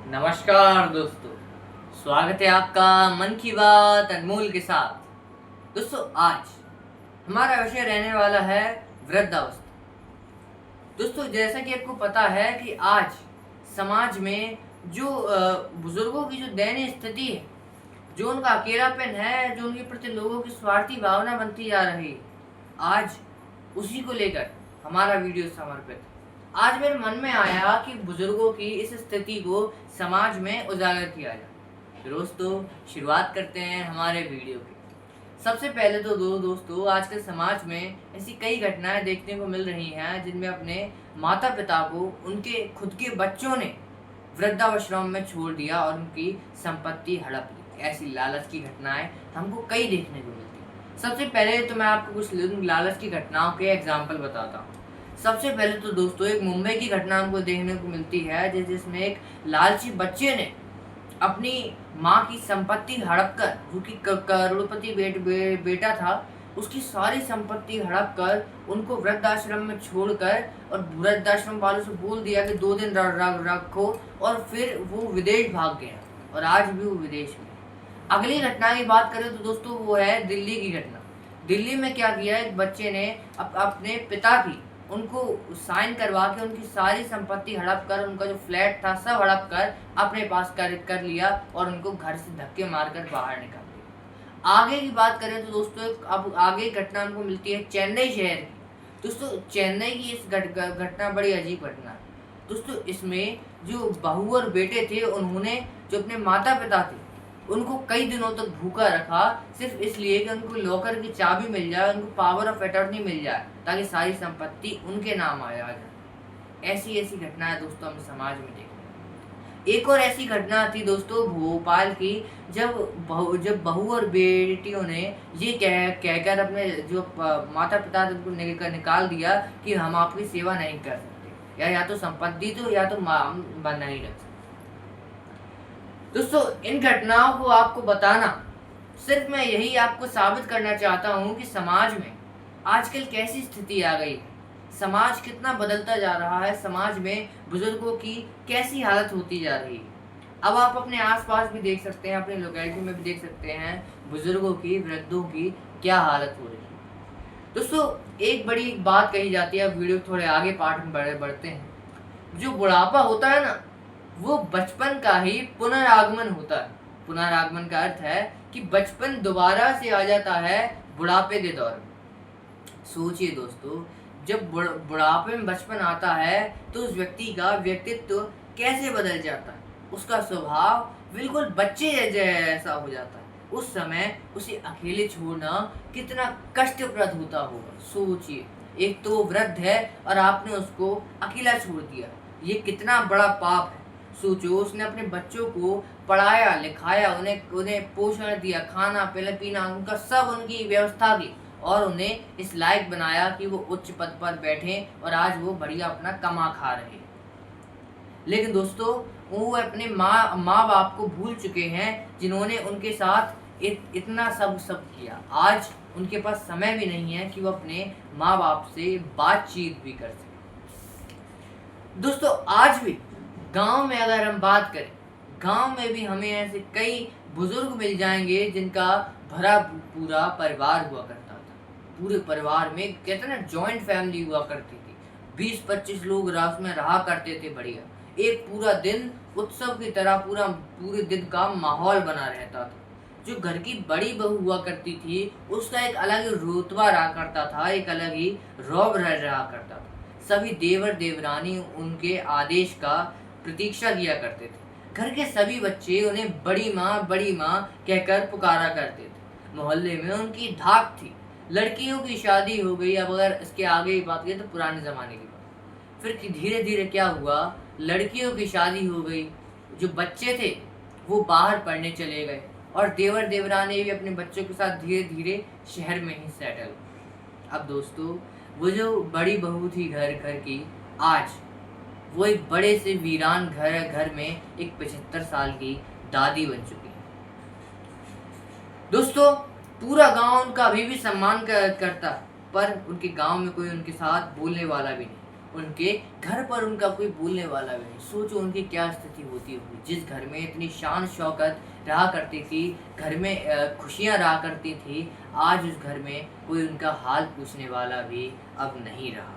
नमस्कार दोस्तों, स्वागत है आपका मन की बात अनमोल के साथ। दोस्तों, आज हमारा विषय रहने वाला है वृद्धावस्था। दोस्तों, जैसा कि आपको पता है कि आज समाज में जो बुजुर्गों की जो दयनीय स्थिति है, जो उनका अकेलापन है, जो उनके प्रति लोगों की स्वार्थी भावना बनती जा रही है, आज उसी को लेकर हमारा वीडियो समर्पित है। आज मेरे मन में आया कि बुजुर्गों की इस स्थिति को समाज में उजागर किया जाए। तो दोस्तों, शुरुआत करते हैं हमारे वीडियो की। सबसे पहले तो दोस्तों, आजकल समाज में ऐसी कई घटनाएं देखने को मिल रही हैं जिनमें अपने माता पिता को उनके खुद के बच्चों ने वृद्धाश्रम में छोड़ दिया और उनकी संपत्ति हड़प ली। ऐसी लालच की घटनाएं हमको कई देखने को मिलती हैं। सबसे पहले तो मैं आपको कुछ लालच की घटनाओं के एग्जाम्पल बताता हूँ। सबसे पहले तो दोस्तों, एक मुंबई की घटना हमको देखने को मिलती है जिसमें एक लालची बच्चे ने अपनी माँ की संपत्ति हड़प कर, जो कि करोड़पति बेटा था, उसकी सारी संपत्ति हड़प कर उनको वृद्धाश्रम में छोड़कर और वृद्धाश्रम वालों से बोल दिया कि 2 दिन रखो, और फिर वो विदेश भाग गया और आज भी वो विदेश में। अगली घटना की बात करें तो दोस्तों, वो है दिल्ली की घटना। दिल्ली में क्या किया, एक बच्चे ने अपने पिता की उनको साइन करवा के उनकी सारी संपत्ति हड़प कर, उनका जो फ्लैट था सब हड़प कर अपने पास कर लिया और उनको घर से धक्के मारकर बाहर निकाल दिया। आगे की बात करें तो दोस्तों, अब आगे घटना हमको मिलती है चेन्नई शहर की। दोस्तों, चेन्नई की इस घटना बड़ी अजीब घटना है। दोस्तों, इसमें जो बहू और बेटे थे, उन्होंने जो अपने माता पिता थे उनको कई दिनों तक भूखा रखा, सिर्फ इसलिए कि उनको लॉकर की चाबी मिल जाए, उनको पावर ऑफ अटॉर्नी मिल जाए, ताकि सारी संपत्ति उनके नाम आ जाए। ऐसी ऐसी घटनाएं दोस्तों हमें समाज में देखने। एक और ऐसी घटना थी दोस्तों भोपाल की, जब बहू और बेटियों ने ये कहकर अपने जो माता पिता थे उनको निकाल दिया कि हम आपकी सेवा नहीं कर सकते, या तो संपत्ति दो या तो नहीं रख सकते। दोस्तों, इन घटनाओं को आपको बताना, सिर्फ मैं यही आपको साबित करना चाहता हूँ कि समाज में आजकल कैसी स्थिति आ गई है, समाज कितना बदलता जा रहा है, समाज में बुजुर्गों की कैसी हालत होती जा रही है। अब आप अपने आसपास भी देख सकते हैं, अपने लोकेलिटी में भी देख सकते हैं बुजुर्गों की, वृद्धों की क्या हालत हो रही है। दोस्तों, एक बड़ी बात कही जाती है, वीडियो थोड़े आगे पार्ट में बढ़ते हैं। जो बुढ़ापा होता है ना, वो बचपन का ही पुनरागमन होता है। पुनरागमन का अर्थ है कि बचपन दोबारा से आ जाता है बुढ़ापे के दौर में। सोचिए दोस्तों, जब बुढ़ापे में बचपन आता है तो उस व्यक्ति का व्यक्तित्व कैसे बदल जाता है, उसका स्वभाव बिल्कुल बच्चे जैसा हो जाता है। उस समय उसे अकेले छोड़ना कितना कष्टप्रद होता होगा। सोचिए, एक तो वृद्ध है और आपने उसको अकेला छोड़ दिया, ये कितना बड़ा पाप है। सोचो, उसने अपने बच्चों को पढ़ाया लिखाया, उन्हें पोषण दिया, खाना पीना उनका सब, उनकी व्यवस्था की, और उन्हें इस लायक बनाया कि वो उच्च पद पर बैठे और आज वो बढ़िया अपना कमा खा रहे। लेकिन दोस्तों, वो अपने माँ बाप को भूल चुके हैं जिन्होंने उनके साथ इतना सब किया। आज उनके पास समय भी नहीं है कि वो अपने माँ बाप से बातचीत भी कर सके। दोस्तों, आज भी गांव में अगर हम बात करें, गांव में भी हमें ऐसे कई बुजुर्ग मिल जाएंगे जिनका भरा पूरा परिवार हुआ करता था। पूरे परिवार में कहते ना, जॉइंट फैमिली हुआ करती थी, 20-25 लोग रात में रहा करते थे बढ़िया। एक पूरा दिन उत्सव की तरह पूरे दिन का माहौल बना रहता था। जो घर की बड़ी बहू हुआ करती थी, उसका एक अलग ही रुतबा रहा करता था, एक अलग ही रौब रहा करता था। सभी देवर देवरानी उनके आदेश का प्रतीक्षा किया करते थे। घर के सभी बच्चे उन्हें बड़ी माँ कहकर पुकारा करते थे। मोहल्ले में उनकी धाक थी। लड़कियों की शादी हो गई। अब अगर इसके आगे की बात करें तो पुराने ज़माने की बात, फिर धीरे धीरे क्या हुआ, लड़कियों की शादी हो गई, जो बच्चे थे वो बाहर पढ़ने चले गए, और देवर देवरानी भी अपने बच्चों के साथ धीरे धीरे शहर में ही सेटल। अब दोस्तों, वो जो बड़ी बहू थी घर की, आज वो एक बड़े से वीरान घर में एक 75 साल की दादी बन चुकी है। दोस्तों, पूरा गांव उनका अभी भी सम्मान करता, पर उनके गांव में कोई उनके साथ बोलने वाला भी नहीं। उनके घर पर उनका कोई बोलने वाला भी नहीं। सोचो उनकी क्या स्थिति होती होगी, जिस घर में इतनी शान शौकत रहा करती थी, घर में खुशियाँ रहा करती थी, आज उस घर में कोई उनका हाल पूछने वाला भी अब नहीं रहा।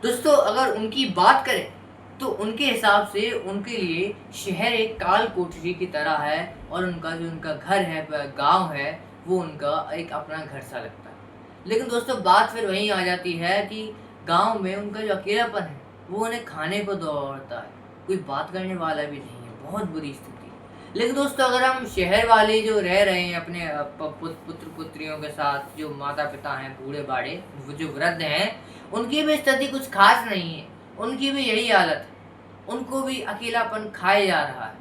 दोस्तों अगर उनकी बात करें तो उनके हिसाब से उनके लिए शहर एक काल कोठरी की तरह है, और उनका घर है, गांव है, वो उनका एक अपना घर सा लगता है। लेकिन दोस्तों बात फिर वहीं आ जाती है कि गांव में उनका जो अकेलापन है वो उन्हें खाने को दौड़ता है, कोई बात करने वाला भी नहीं है, बहुत बुरी स्थिति। लेकिन दोस्तों अगर हम शहर वाले जो रह रहे हैं अपने पुत्र पुत्रियों के साथ, जो माता पिता हैं बूढ़े बाड़े, वो जो वृद्ध हैं, उनकी भी स्थिति कुछ खास नहीं है, उनकी भी यही हालत है, उनको भी अकेलापन खाया जा रहा है,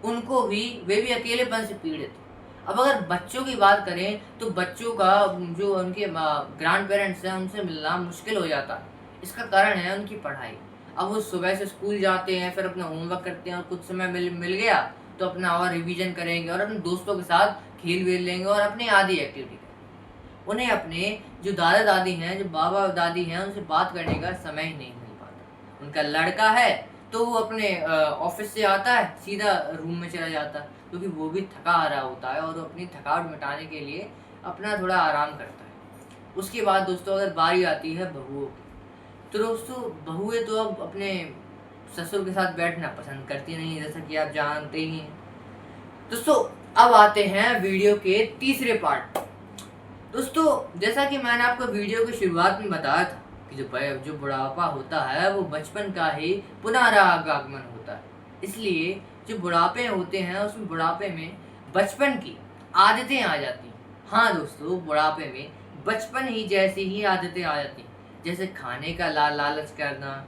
उनको भी वे भी अकेलेपन से पीड़ित हैं। अब अगर बच्चों की बात करें तो बच्चों का जो उनके ग्रैंड पेरेंट्स हैं उनसे मिलना मुश्किल हो जाता है। इसका कारण है उनकी पढ़ाई। अब वो सुबह से स्कूल जाते हैं, फिर अपना होमवर्क करते हैं, और कुछ समय मिल गया तो अपना और रिवीजन करेंगे और अपने दोस्तों के साथ खेल वेल लेंगे और अपनी आदि एक्टिविटी करेंगे। उन्हें अपने जो दादा दादी हैं, जो बाबा दादी हैं, उनसे बात करने का समय ही नहीं मिल पाता। उनका लड़का है तो वो अपने ऑफिस से आता है, सीधा रूम में चला जाता है, क्योंकि वो भी थका आ रहा होता है और वो अपनी थकावट मिटाने के लिए अपना थोड़ा आराम करता है। उसके बाद दोस्तों अगर बारी आती है बहुओं की, तो दोस्तों बहुएं तो अब अपने ससुर के साथ बैठना पसंद करती नहीं, जैसा कि आप जानते ही हैं। दोस्तों अब आते हैं वीडियो के तीसरे पार्ट। दोस्तों जैसा कि मैंने आपको वीडियो की शुरुआत में बताया था कि जो बुढ़ापा होता है वो बचपन का ही पुनरागमन होता है। इसलिए जो बुढ़ापे होते हैं उसमें बुढ़ापे में बचपन की आदतें आ जाती हैं। हाँ दोस्तों, बुढ़ापे में बचपन ही जैसी ही आदतें आ जाती हैं, जैसे खाने का लालच करना,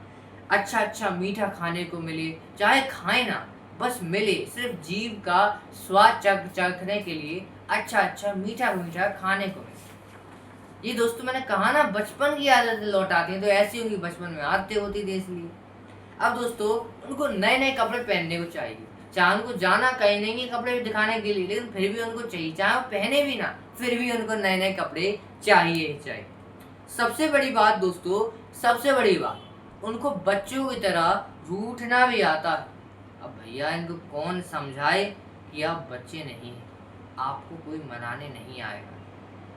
अच्छा अच्छा मीठा खाने को मिले, चाहे खाए ना, बस मिले, सिर्फ जीभ का स्वाद चखने के लिए अच्छा अच्छा मीठा मीठा खाने को मिले। ये दोस्तों मैंने कहा ना, बचपन की आदतें लौट आती हैं, तो ऐसी उनकी बचपन में आदतें होती थी। इसलिए अब दोस्तों उनको नए नए कपड़े पहनने को चाहिए, चाहे उनको जाना कहीं नहीं कपड़े दिखाने के लिए, लेकिन फिर भी उनको चाहिए, चाहे वो पहने भी ना, फिर भी उनको नए नए कपड़े चाहिए ही चाहिए। सबसे बड़ी बात दोस्तों, सबसे बड़ी बात, उनको बच्चों की तरह रूठना भी आता है। अब भैया इनको कौन समझाए कि आप बच्चे नहीं हैं, आपको कोई मनाने नहीं आएगा,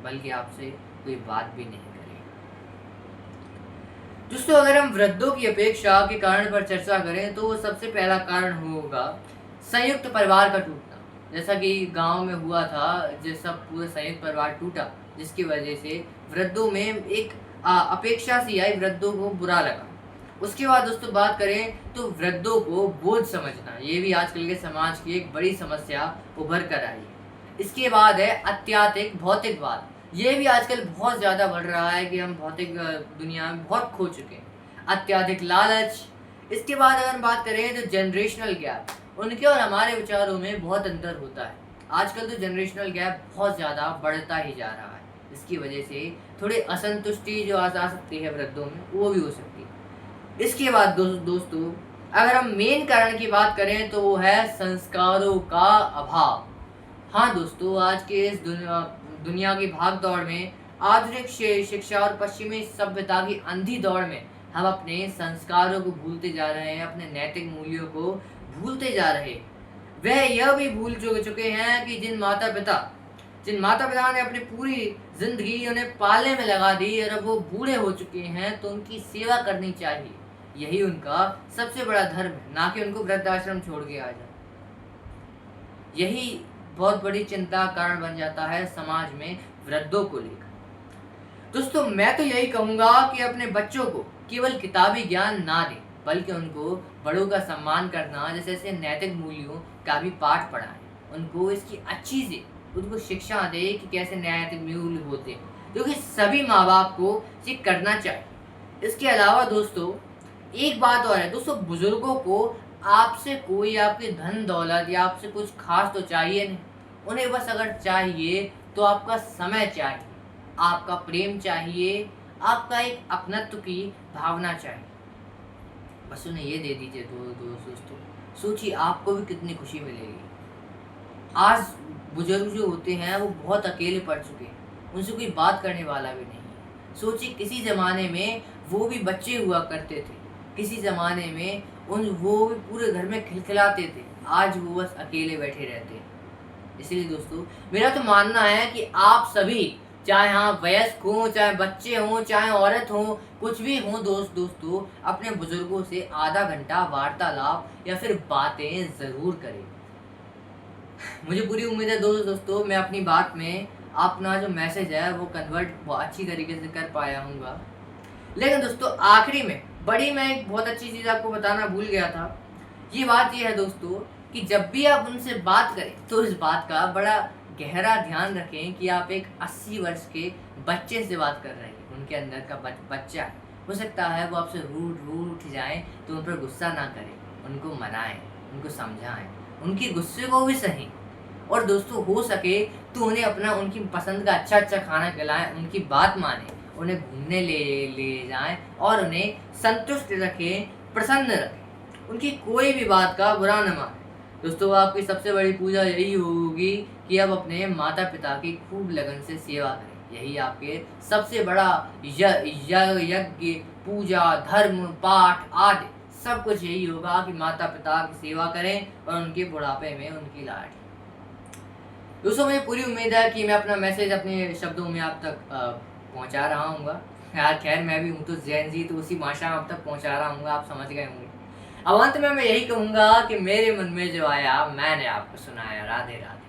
बल्कि आपसे कोई बात भी नहीं करेगा। दोस्तों अगर हम वृद्धों की अपेक्षा के कारण पर चर्चा करें तो वो सबसे पहला कारण होगा संयुक्त परिवार का टूटना। जैसा कि गांव में हुआ था, जैसा पूरा संयुक्त परिवार टूटा, जिसकी वजह से वृद्धों में एक अपेक्षा सी आई, वृद्धों को बुरा लगा। उसके बाद दोस्तों बात करें तो वृद्धों को बोझ समझना, ये भी आजकल के समाज की एक बड़ी समस्या उभर कर आई है। इसके बाद है अत्याधिक भौतिकवाद, ये भी आजकल बहुत ज़्यादा बढ़ रहा है कि हम भौतिक दुनिया में बहुत खो चुके हैं। अत्याधिक लालच। इसके बाद अगर बात करें तो जनरेशनल गैप, उनके और हमारे विचारों में बहुत अंतर होता है। आजकल तो जनरेशनल गैप बहुत ज़्यादा बढ़ता ही जा रहा है। इसकी वजह से थोड़ी असंतुष्टि जो आ सकती है वृद्धों में, वो भी हो सकती है। इसके बाद दोस्तों अगर हम मेन कारण की बात करें तो वो है संस्कारों का अभाव। हाँ दोस्तों, आज के इस दुनिया की भाग दौड़ में, आधुनिक शिक्षा और पश्चिमी सभ्यता की अंधी दौड़ में हम अपने संस्कारों को भूलते जा रहे हैं, अपने नैतिक मूल्यों को भूलते जा रहे हैं। वह यह भी भूल चुके हैं कि जिन माता पिता ने अपनी पूरी जिंदगी उन्हें पालने में लगा दी और अब वो बूढ़े हो चुके हैं, तो उनकी सेवा करनी चाहिए। यही उनका सबसे बड़ा धर्म है, ना कि उनको वृद्धाश्रम छोड़ के आ जाए। यही बहुत बड़ी चिंता कारण बन जाता है समाज में वृद्धों को लेकर। दोस्तों मैं तो यही कहूँगा कि अपने बच्चों को केवल किताबी ज्ञान ना दें, बल्कि उनको बड़ों का सम्मान करना जैसे नैतिक मूल्यों का भी पाठ पढ़ाएं। उनको इसकी अच्छी से उनको शिक्षा दें कि कैसे नैतिक मूल्य होते हैं, क्योंकि सभी माँ बाप को ये करना चाहिए। इसके अलावा दोस्तों एक बात और है दोस्तों, बुजुर्गों को आपसे कोई आपकी धन दौलत या आपसे कुछ खास तो चाहिए नहीं। उन्हें बस अगर चाहिए तो आपका समय चाहिए, आपका प्रेम चाहिए, आपका एक अपनत्व की भावना चाहिए। बस उन्हें ये दे दीजिए दोस्तों, सोचिए आपको भी कितनी खुशी मिलेगी। आज बुजुर्ग जो होते हैं वो बहुत अकेले पड़ चुके हैं, उनसे कोई बात करने वाला भी नहीं है। सोचिए किसी ज़माने में वो भी बच्चे हुआ करते थे। किसी ज़माने में वो भी पूरे घर में खिलखिलाते थे, आज वो बस अकेले बैठे रहते हैं। इसलिए दोस्तों मेरा तो मानना है कि आप सभी, चाहे हाँ वयस्क हों, चाहे बच्चे हों, चाहे औरत हों, कुछ भी हों, दोस्तों अपने बुजुर्गों से आधा घंटा वार्तालाप या फिर बातें ज़रूर करें। मुझे पूरी उम्मीद है दोस्तों मैं अपनी बात में अपना जो मैसेज है वो कन्वर्ट बहुत अच्छी तरीके से कर पाया हूँगा। लेकिन दोस्तों आखिरी में मैं एक बहुत अच्छी चीज़ आपको बताना भूल गया था। ये बात ये है दोस्तों कि जब भी आप उनसे बात करें तो इस बात का बड़ा गहरा ध्यान रखें कि आप एक 80 वर्ष के बच्चे से बात कर रहे हैं। उनके अंदर का बच्चा है। हो सकता है वो आपसे रूठ उठ जाए, तो उन पर गुस्सा ना करें, उनको मनाएं, उनको समझाएं, उनके गुस्से को भी सही। और दोस्तों हो सके तो उन्हें अपना उनकी पसंद का अच्छा खाना खिलाएं, उनकी बात मानें, उन्हें घूमने ले जाएं और उन्हें संतुष्ट रखें, प्रसन्न रखें, उनकी कोई भी बात का बुरा न मानें। दोस्तों आपकी सबसे बड़ी पूजा यही होगी कि आप अपने माता पिता की खूब लगन से सेवा करें। यही आपके सबसे बड़ा यज्ञ, पूजा, धर्म, पाठ आदि सब कुछ यही होगा कि माता पिता की सेवा करें और उनके बुढ़ापे में उनकी लाड। दोस्तों मुझे पूरी उम्मीद है कि मैं अपना मैसेज अपने शब्दों में आप तक पहुंचा रहा हूँगा। यार खैर मैं भी हूँ तो जैन जी, तो उसी भाषा में आप तक पहुंचा रहा हूँगा, आप समझ गए होंगे। अब अंत में मैं यही कहूँगा कि मेरे मन में जो आया मैंने आपको सुनाया। राधे राधे।